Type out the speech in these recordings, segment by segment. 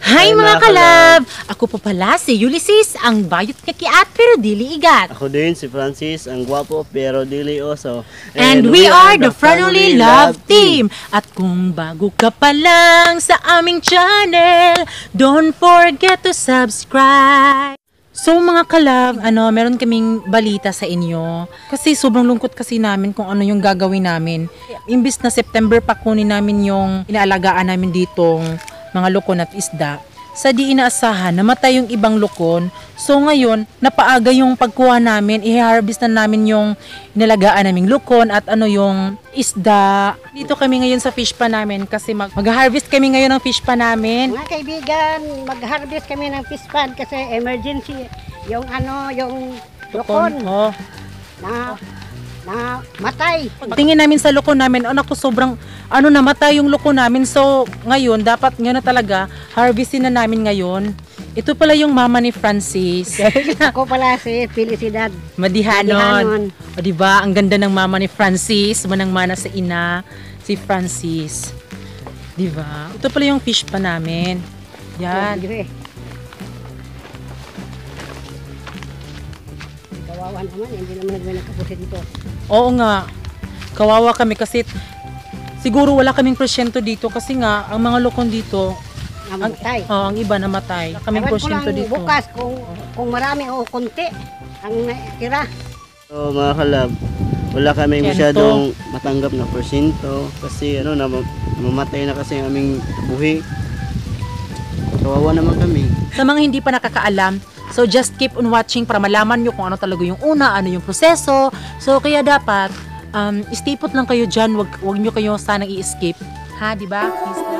Hi mga kalab! Ako po pala si Ulysses, ang bayot nga kiat pero dili igat. Ako din si Francis, ang gwapo pero dili oso. And we are the Friendly Love Team. At kung bago ka pa lang sa aming channel, don't forget to subscribe. So mga kalab, meron kaming balita sa inyo. Kasi sobrang lungkot kasi namin kung ano yung gagawin namin. Imbis na September pa kunin namin yung inaalagaan namin ditong mga lukon at isda, sa di inaasahan, namatay yung ibang lukon. So ngayon, napaaga yung pagkuha namin, i-harvest na namin yung inalagaan naming lukon at yung isda. Dito kami ngayon sa fish pan namin kasi mag-harvest kami ngayon ng fish pan namin. Mga kaibigan, mag-harvest kami ng fish pan kasi emergency yung lukon na matay. Pagtingin namin sa lukon namin, naku, sobrang namatay yung lukon namin. So ngayon, dapat ngayon na talaga harvestin na namin ngayon. Ito pala yung mama ni Francis. Ako pala si Felicidad Madihanon. O diba, ang ganda ng mama ni Francis, manang-mana sa ina, si Francis. Diba? Ito pala yung fish pa namin. Yan. Kawawa naman, hindi naman nagkapusin dito. Oo nga. Kawawa kami kasi siguro wala kaming porsyento dito kasi nga ang mga lukon dito namatay. Ang iba namatay. Kaming porsyento dito. Bukas kung marami o konti ang tira. So mga kalab, wala kaming masyadong matanggap na porsyento kasi mamatay na kasi ang aming buhi. Kawawa naman kami. Sa mga hindi pa nakakaalam, so just keep on watching para malaman nyo kung ano talaga yung una, ano yung proseso. So kaya dapat stay put lang kayo dyan, wag nyo kayo sanang i-escape. Ha, diba? Please lang.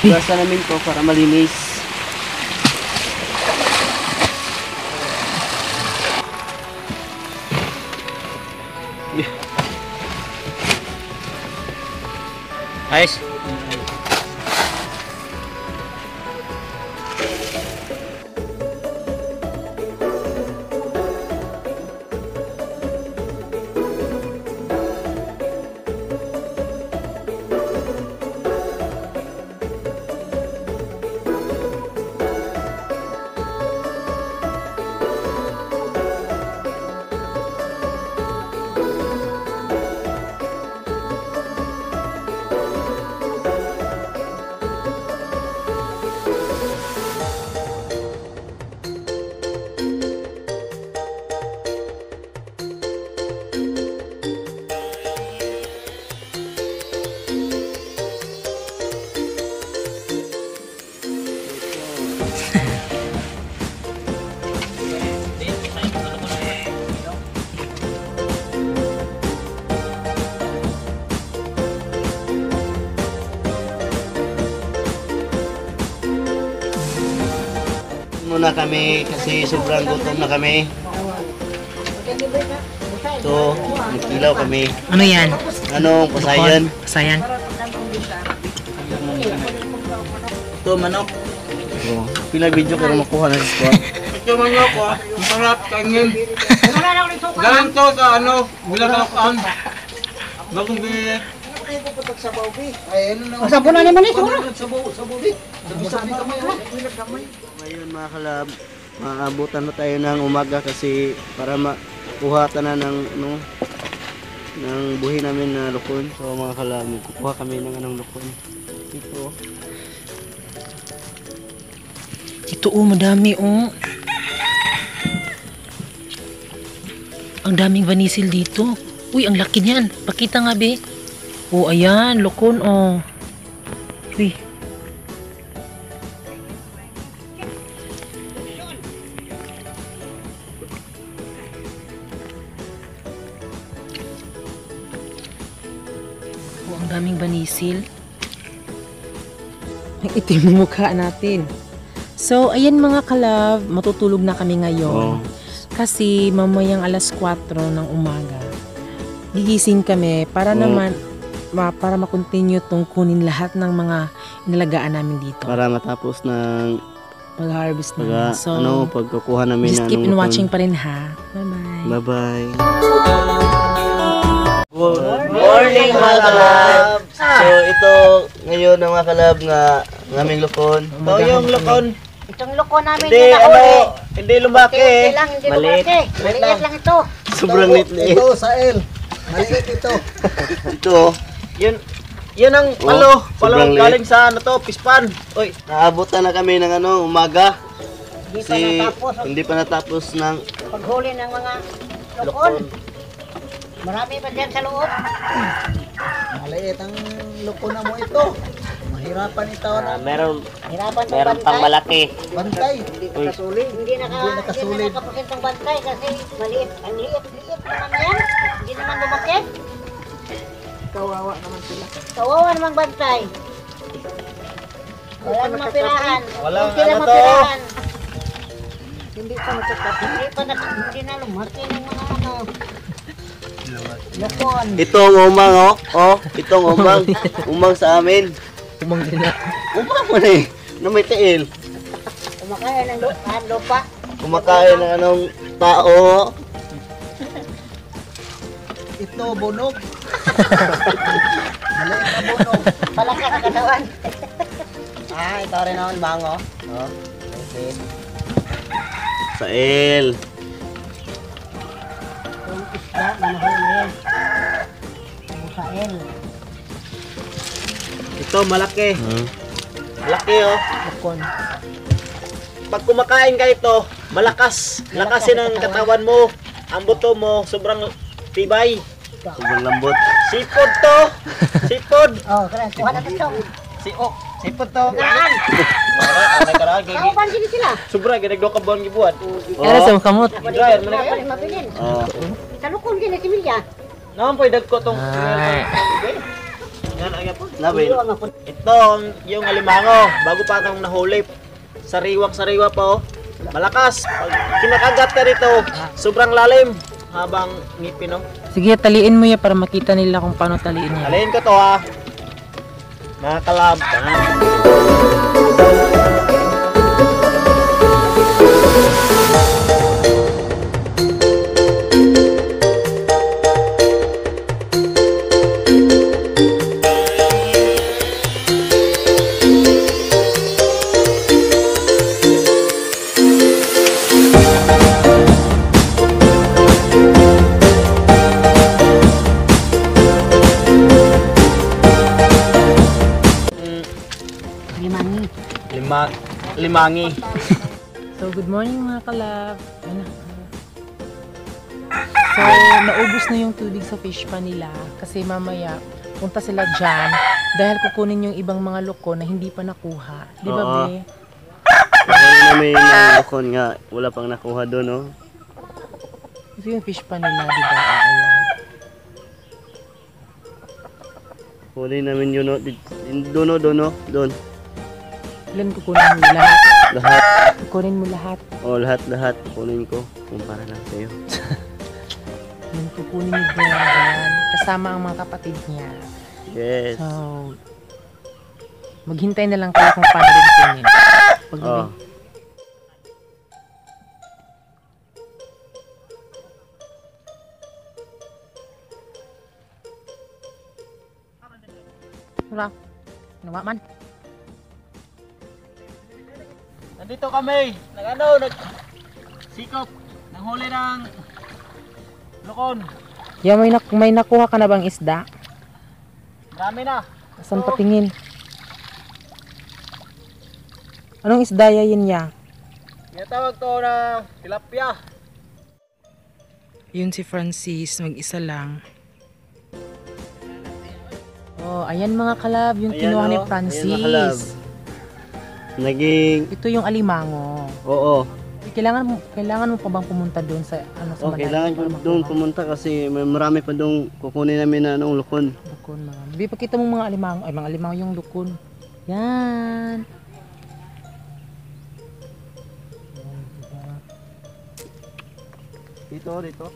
Basa namin to para malinis. Ayos. muna kami kasi sobrang gutom na kami. So, nagkilaw kami. Ano yan? Anong pasayan? Pasayan. Ito manok. Oh, pila video ko na makuha na sa squad. Ito manok oh. Masarap kainin. Galing to sa ano, Bulacan. Bagong binili. Ay, ano na? Sabunan naman ito. Sabi kamay. Ngayon mga kalab, maabutan na tayo ng umaga kasi para makuha na ng buhi namin na lukon. So mga kalab, kukuha kami ng anong lukon. Ito. Ito madami Ang daming vanisil dito. Uy, ang laki niyan. Pakita nga, be. Ayan, lukon, Uy. Ang daming vanisil. Ang itim ng mukha natin. So, ayan mga kalab, matutulog na kami ngayon. Kasi mamayang alas 4 ng umaga, gigising kami para naman para ma-continue tong kunin lahat ng mga inalagaan namin dito. Para matapos ng Pag-harvest na. So, pagkukuha namin just na keep in watching pa rin ha. Bye-bye. Bye-bye. Good morning mga kalab! So ito ngayon ang mga kalab nga aming lukon. Ito yung lukon. Itong loko namin Hindi, na nahuli. hindi lumaki. Hindi lang, hindi Maliit. lumaki. Maliit lang ito. Sobrang liit. Ito sa L. Maliit ito. Ito. Yun ang palo. Palo sobrang liit. galing sa ano to, pispan. Oy, Naabutan na kami ng umaga. Hindi pa Kasi natapos ang hindi pa natapos ng paghuli ng mga lokon. Marami pa dyan sa loob. maliit ang lukon na mo ito. Mahirapan ito na Hirapan ng meron pang bantay. malaki. Bantay. Hindi nakapasit ng bantay kasi maliit. Ang liit naman yan. Hindi naman lumaki. Kawawa naman sila. Kawawa namang bantay. Wala namang pirahan. Walang Hindi ano namang to. pirahan. Hindi na lumaki ng mga lokon. itong umang itong umang sa amin. Umang din na. Umang mo na na may tiil. Kumakain ng lupa. Kumakain ng anong tao. Ito bunog. Maliit na bunog. Palakas ang katawan. Ito rin naman mango. Oh. Okay. Sael. Yung isda na nahuli. Busael. Ito malaki. Malaki oh. Lokon. Pag kumakain ka ito, malakas. Lakasin ang katawan mo. Ang buto mo, sobrang tibay. Sobrang lambot. Sipod to. Sipod. Oh, kaya kuha na ito. Sipod to. Gaan. Kauban sila sila. Sobra, ginagdo ka buwan gibuhat. Kaya sa kamot. Dryer, Dapat mabilin. Oh. Sa lukon gina si Milya. Naman po, dagko tong... Ay. Yan, aga po. Nabil. Ito, yung alimango. Bago pa kang nahuli. Sariwang-sariwa pa oh. Malakas. Pag kinakagat ka rito, sobrang lalim. Habang ngipin oh. Sige, taliin mo yan para makita nila kung paano taliin yan. Alayin ko to ha. Mga kalab. Limangi. So, good morning mga kalab. So, naubos na yung tubig sa fish pan nila kasi mamaya punta sila dyan dahil kukunin yung ibang mga loko na hindi pa nakuha. Di ba, Oo. be? Kaya namin yung lukon nga. Wala pang nakuha doon, oh. Ito yung fish pan nila, di ba? Ayan. Huli namin yun, oh. Doon. Ilan kukunin mo lahat? Lahat. Kukunin mo lahat. O, lahat kukunin ko. Kung para lang sa'yo. Yan, kukunin ni Brian. Kasama ang mga kapatid niya. Yes. So, maghintay na lang kayo kung paano rin kunin. Oh. Wala. Nawa man. Nandito kami. Sikop. Nanghuli ng lukon. Yeah, may nakuha ka na bang isda? Marami na. Saan patingin? Anong isda yun ya? Tawag to na tilapia. Yun si Francis, mag-isa lang. Oh, ayan mga kalab, yung Ayan, kinuha ni oh. Francis. Ayan, mga kalab. Naging... Ito yung alimango. Oo. Kailangan mo pa bang pumunta doon sa ano sa Manay? Kailangan ko doon pumunta kasi may marami pa doon kukunin namin na anong lukon. Lukon mga. Bibi pakita mo mga alimango, ay mga alimango yung lukon. Yan. Dito.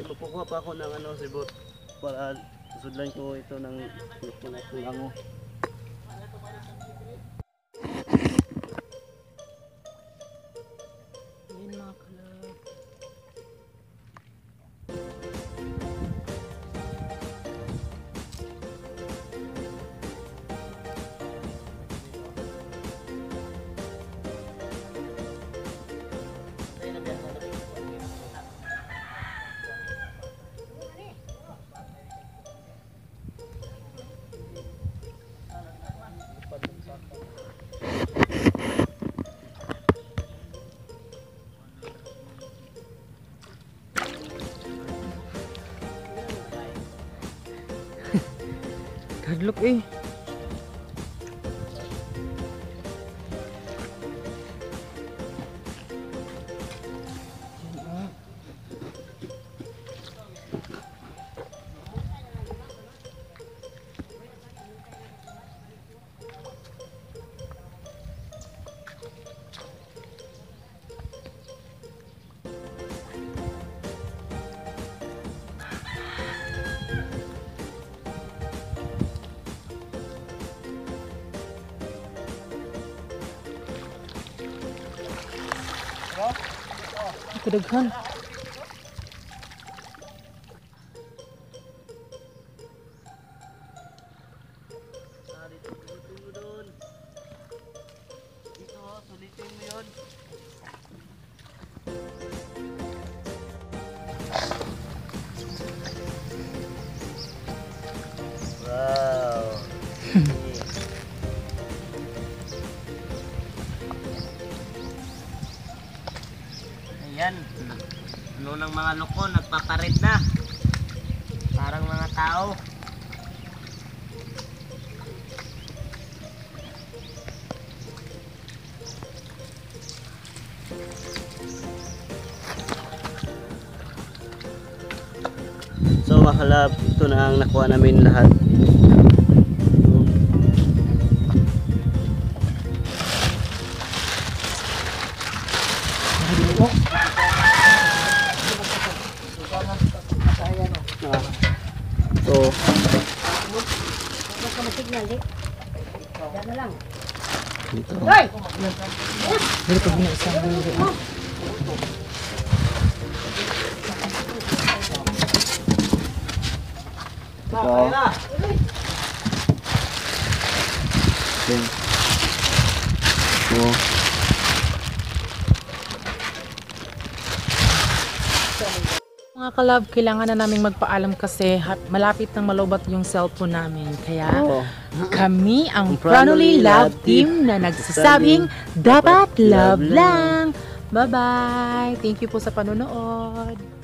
Mapukuha pa ako ng sibot para susudlan ko ito ng lukon at lango. Yan mga kalab. Kadlok eh. Kadaghan. Dito, sulitin mo yun. Wow. Ayan. Ano ng mga lukon, nagpapared na. Parang mga tao. So mga kalab, ito na ang nakuha namin lahat. So, Yan na lang. dito. Hoy! Dito pag na isang bulo. Ito. Then, ito. Mga kalab, kailangan na naming magpaalam kasi malapit nang malobat yung cellphone namin. Kaya Oh. kami ang Ang Pranoli Pranoli Love Love Team Team na nagsasabing dapat love lang. Bye-bye! Thank you po sa panonood.